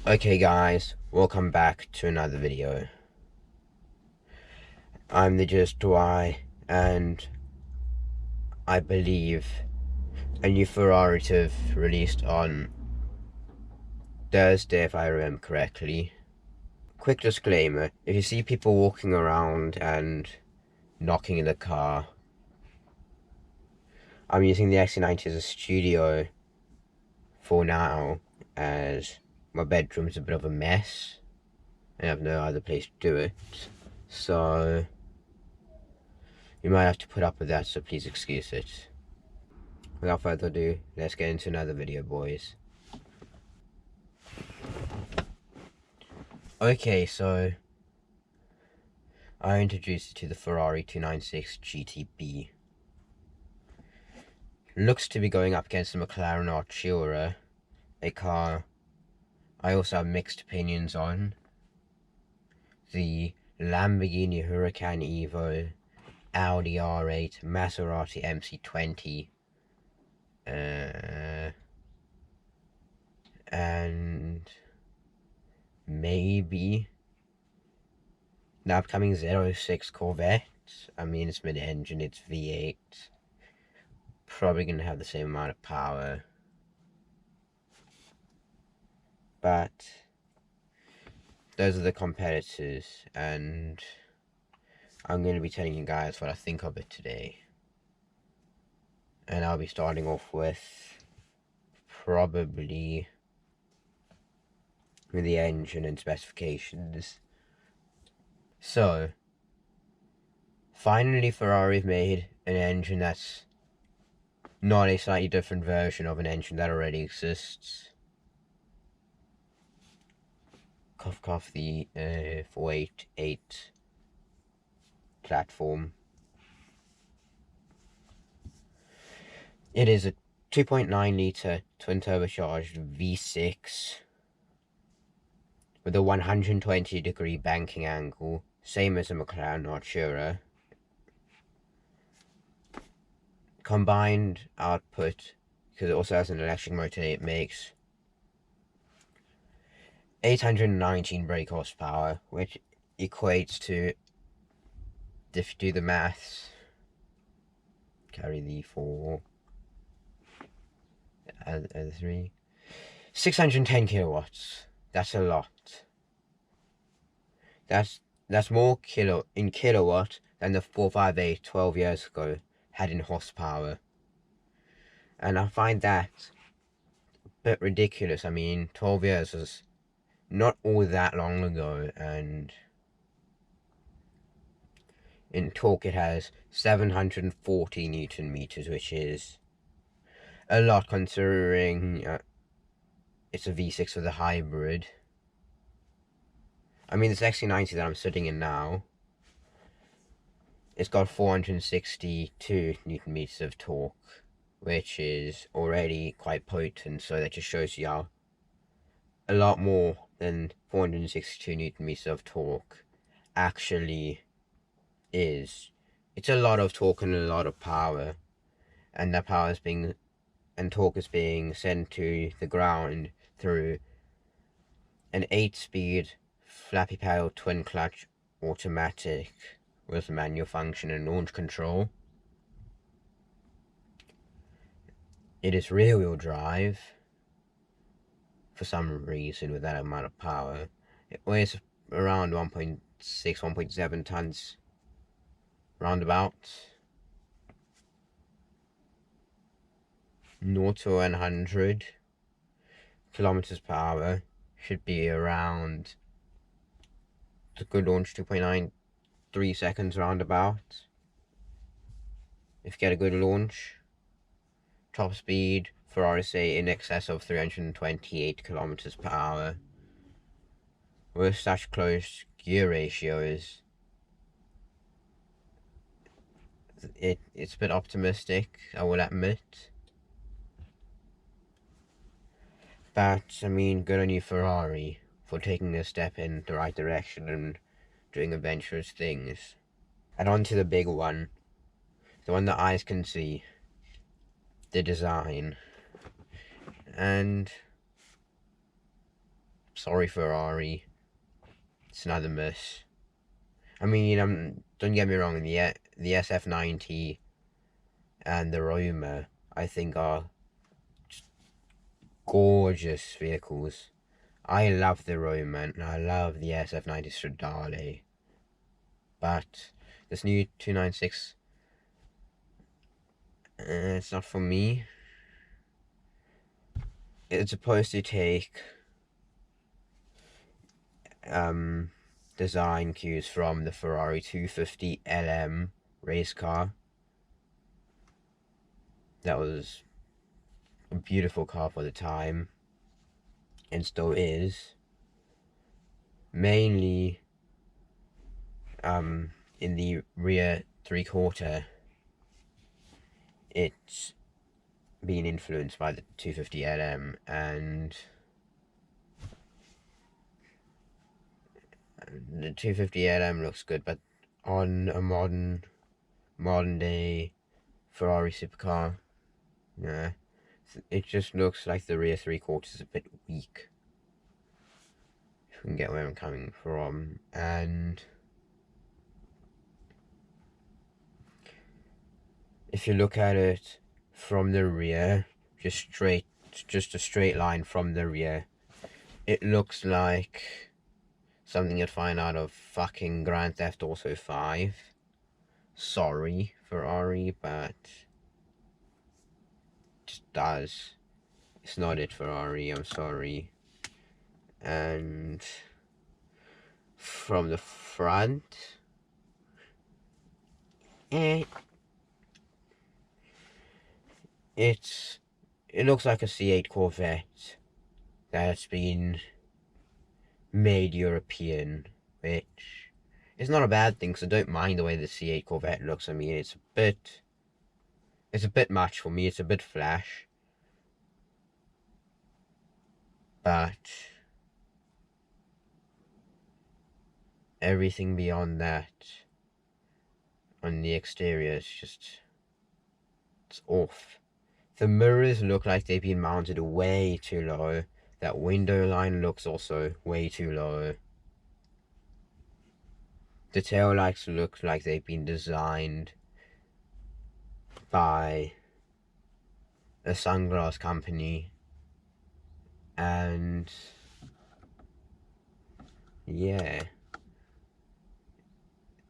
Okay guys, welcome back to another video. I'm the Just Y, and I believe a new Ferrari to have released on Thursday if I remember correctly. Quick disclaimer, if you see people walking around and knocking in the car, I'm using the XC90 as a studio for now, as my bedroom's a bit of a mess and I have no other place to do it, so you might have to put up with that, so please excuse it. Without further ado, let's get into another video, boys. Okay, so I introduced you to the Ferrari 296 GTB. Looks to be going up against the McLaren Artura, a car I also have mixed opinions on. The Lamborghini Huracan Evo, Audi R8, Maserati MC20, and maybe the upcoming 06 Corvette. I mean, it's mid-engine, it's V8. Probably gonna have the same amount of power. But those are the competitors, and I'm gonna be telling you guys what I think of it today. And I'll be starting off with probably with the engine and specifications. So, finally Ferrari made an engine that's not a slightly different version of an engine that already exists. Cough cough, the 488 platform. It is a 2.9 litre twin turbocharged V6 with a 120-degree banking angle, same as a McLaren Artura. Combined output, because it also has an electric motor, it makes 819 brake horsepower, which equates to, if you do the maths, carry the 4, add the 3, 610 kilowatts. That's a lot. That's more in kilowatt than the 458 12 years ago had in horsepower. And I find that a bit ridiculous. I mean, 12 years was not all that long ago, and in torque it has 740 Newton meters, which is a lot considering it's a V6 with a hybrid. I mean, this XC90 that I'm sitting in now, it's got 462 Newton meters of torque, which is already quite potent, so that just shows you how a lot more than 462 Newton meters of torque actually is. It's a lot of torque and a lot of power, and that power is being, and torque is being sent to the ground through an 8-speed flappy paddle twin clutch automatic with manual function and launch control. It is rear wheel drive for some reason with that amount of power. It weighs around 1.6, 1.7 tons roundabout. 0 to 100 kilometers per hour should be around, the good launch, 2.93 seconds roundabout. If you get a good launch. Top speed, Ferrari say in excess of 328 kilometers per hour. With such close gear ratios, it's a bit optimistic, I will admit. But, I mean, good on you, Ferrari, for taking a step in the right direction and doing adventurous things. And on to the big one. The one that eyes can see. The design. And sorry Ferrari, it's another miss. I mean, don't get me wrong, the SF90 and the Roma, I think, are gorgeous vehicles. I love the Roma and I love the SF90 Stradale, but this new 296, it's not for me. It's supposed to take design cues from the Ferrari 250 LM race car. That was a beautiful car for the time, and still is. Mainly in the rear three-quarter, it's been influenced by the 250 LM, and the 250 LM looks good, but on a modern day Ferrari supercar, yeah, it just looks like the rear three-quarters is a bit weak. If you can get where I'm coming from. And if you look at it from the rear, just a straight line from the rear, it looks like something you'd find out of fucking Grand Theft Auto 5. Sorry, Ferrari, but it just does. It's not it, Ferrari, I'm sorry. And from the front, it looks like a C8 Corvette that's been made European, which is not a bad thing, because I don't mind the way the C8 Corvette looks. I mean, it's a bit much for me, it's a bit flash, but everything beyond that on the exterior is just, it's off. The mirrors look like they've been mounted way too low. That window line looks also way too low. The tail lights look like they've been designed by a sunglass company. And yeah,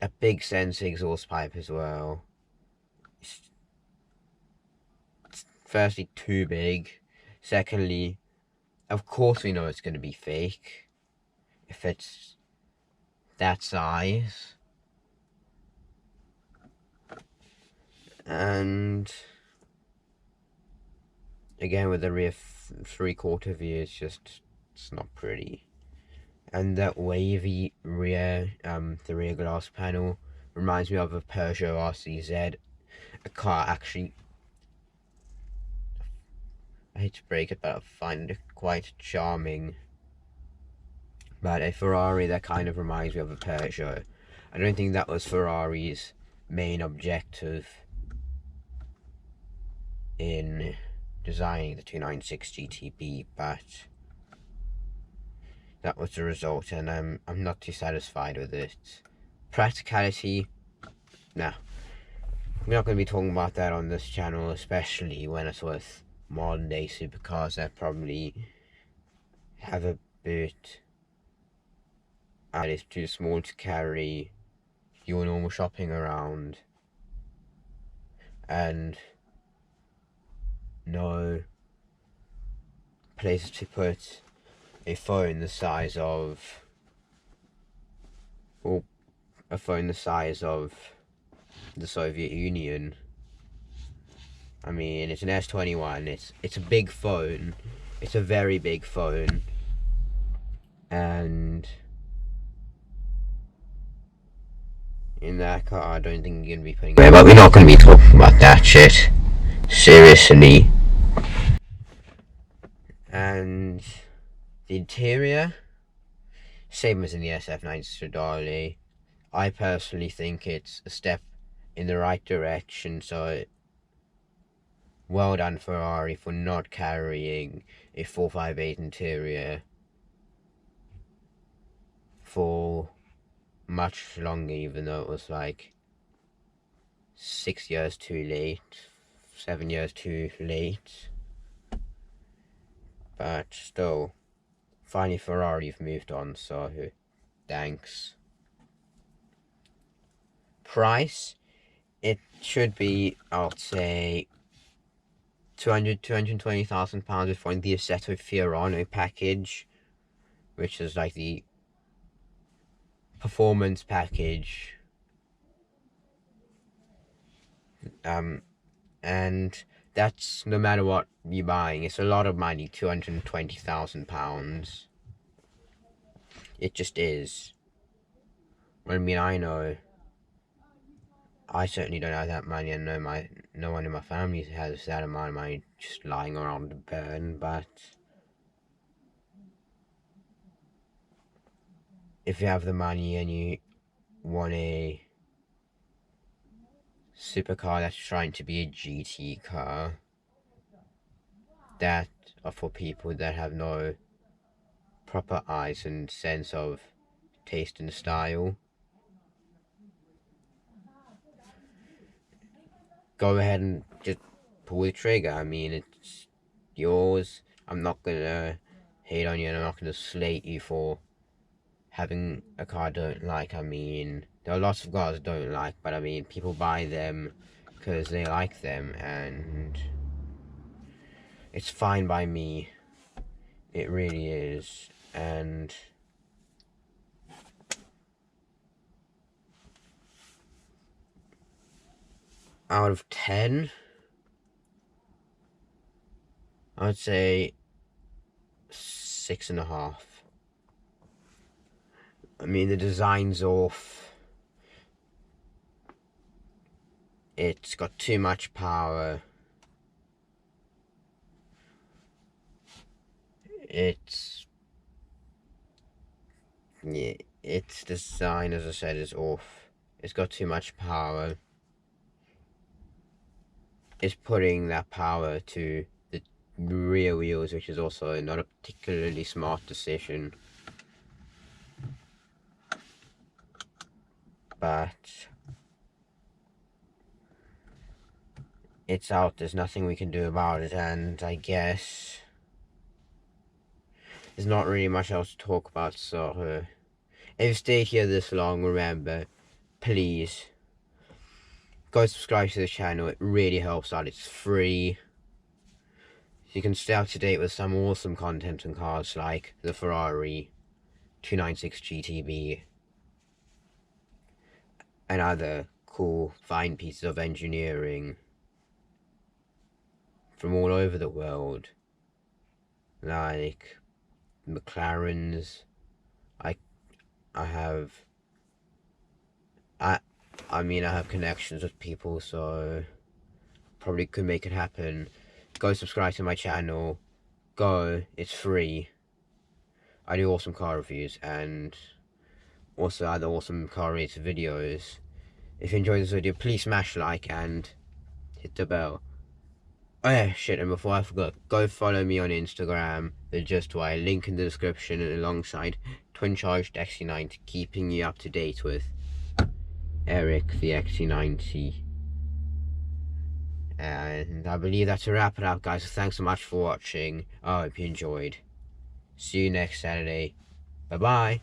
a big Sense exhaust pipe as well. It's firstly too big. Secondly, of course we know it's going to be fake if it's that size. And again, with the rear three-quarter view, it's not pretty. And that wavy rear, the rear glass panel reminds me of a Peugeot RCZ, a car actually, I hate to break it, but I find it quite charming. But a Ferrari that kind of reminds me of a Peugeot. I don't think that was Ferrari's main objective in designing the 296 GTB, but that was the result, and I'm not too satisfied with it. Practicality, no. We're not going to be talking about that on this channel, especially when it's with modern day supercars that probably have a bit that is too small to carry your normal shopping around, and no place to put a phone the size of, or a phone the size of the Soviet Union. I mean, it's an S21, it's a big phone, it's a very big phone, and in that car I don't think you're going to be putting it, but we're not going to be talking about that shit, seriously. And the interior, same as in the SF90 Stradale. I personally think it's a step in the right direction, so well done Ferrari for not carrying a 458 interior for much longer, even though it was like 6 years too late, 7 years too late. But still, finally Ferrari have moved on, so thanks. Price, it should be, I'll say, £220,000 for the Assetto Fiorano package, which is like the performance package. And that's no matter what you're buying. It's a lot of money, £220,000. It just is. I mean, I know. I certainly don't have that money, and no one in my family has that amount of money just lying around to burn. But if you have the money and you want a supercar that's trying to be a GT car, that are for people that have no proper eyes and sense of taste and style, go ahead and just pull the trigger. I mean, it's yours. I'm not gonna hate on you, and I'm not gonna slate you for having a car I don't like. I mean, there are lots of cars I don't like, but I mean, people buy them because they like them, and it's fine by me. It really is. And out of 10, I'd say 6.5. I mean, the design's off. It's got too much power. Its design, as I said, is off. It's got too much power. It's putting that power to the rear wheels, which is also not a particularly smart decision. But it's out, there's nothing we can do about it, and I guess there's not really much else to talk about. So if you stayed here this long, remember, please go subscribe to the channel. It really helps out. It's free. You can stay up to date with some awesome content on cars like the Ferrari 296 GTB and other cool, fine pieces of engineering from all over the world, like McLarens. I have connections with people, so probably could make it happen. Go subscribe to my channel. Go, it's free. I do awesome car reviews and also other awesome car race videos. If you enjoyed this video, please smash like and hit the bell. Oh yeah, shit, and before I forgot, go follow me on Instagram, the Just Why, link in the description, and alongside twin charged XC90, keeping you up to date with Eric the XC90. And I believe that's a wrap it up, guys. So thanks so much for watching. I hope you enjoyed. See you next Saturday. Bye bye.